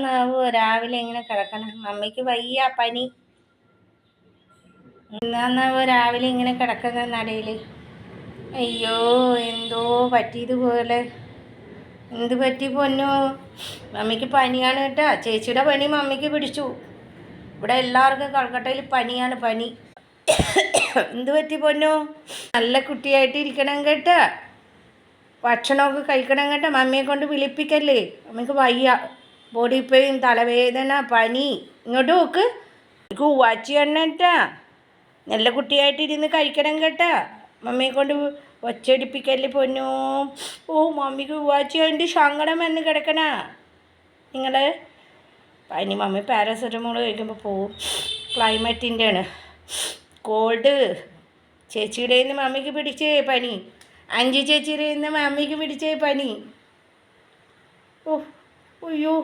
എന്താന്നാവോ രാവിലെ ഇങ്ങനെ കിടക്കണം? മമ്മിക്ക് വയ്യ, പനി. എന്താന്നാവോ രാവിലെ ഇങ്ങനെ കിടക്കുന്ന നടയിൽ? അയ്യോ, എന്തോ പറ്റിയതുപോലെ. എന്ത് പറ്റി പൊന്നോ? മമ്മിക്ക് പനിയാണ് കേട്ടാ. ചേച്ചിയുടെ പനി മമ്മിക്ക് പിടിച്ചു. ഇവിടെ എല്ലാവർക്കും കൽക്കട്ടയിൽ പനിയാണ്, പനി. എന്ത് പറ്റി പൊന്നോ? നല്ല കുട്ടിയായിട്ട് ഇരിക്കണം കേട്ടാ. ഭക്ഷണമൊക്കെ കഴിക്കണം കേട്ടോ. മമ്മിയെ കൊണ്ട് വിളിപ്പിക്കല്ലേ. മമ്മിക്ക് വയ്യ, ബോഡി പെയിൻ, തലവേദന, പനി. ഇങ്ങോട്ട് നോക്ക്, എനിക്ക് ഉവാച്ചി കേട്ടാ. നല്ല കുട്ടിയായിട്ടിരുന്ന് കഴിക്കണം കേട്ടാ. മമ്മിയെ കൊണ്ട് ഒച്ചടിപ്പിക്കല്ലേ പൊന്നോ. ഓ, മമ്മിക്ക് ഉവാച്ചി കഴിഞ്ഞിട്ട് സങ്കടം വന്ന് കിടക്കണ നിങ്ങൾ. പനി മമ്മി പാരസെറ്റമോൾ കഴിക്കുമ്പോൾ പോവും. ക്ലൈമറ്റിൻ്റെ ആണ്, കോൾഡ്. ചേച്ചിയുടെ നിന്ന് മമ്മിക്ക് പിടിച്ചേ പനി. അഞ്ച് ചേച്ചിയുടെ നിന്ന് മമ്മിക്ക് പിടിച്ചേ പനി. ഓ, അയ്യോ.